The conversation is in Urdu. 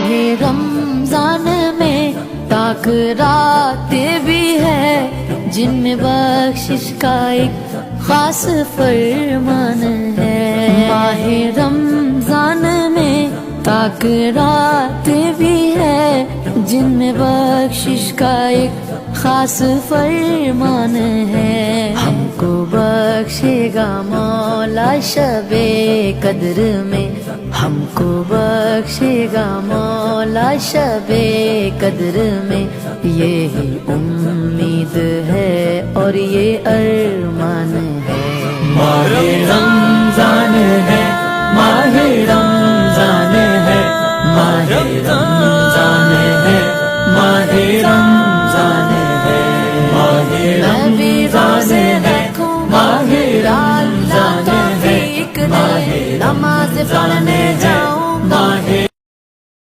ماہ رمضان میں تاکرات بھی ہے، جن میں بخشش کا ایک خاص فرمان ہے۔ ماہ رمضان میں تاکرات بھی ہے، جن میں بخشش کا ایک خاص فرمان ہے۔ ہم کو بخشے گا مولا شب قدر میں، ہم کو بخشے گا مولا شب قدر میں، یہی امید ہے اور یہ ارمان ہے۔ ماہ رمضان ہے، ماہ رمضان ہے، ماہ رمضان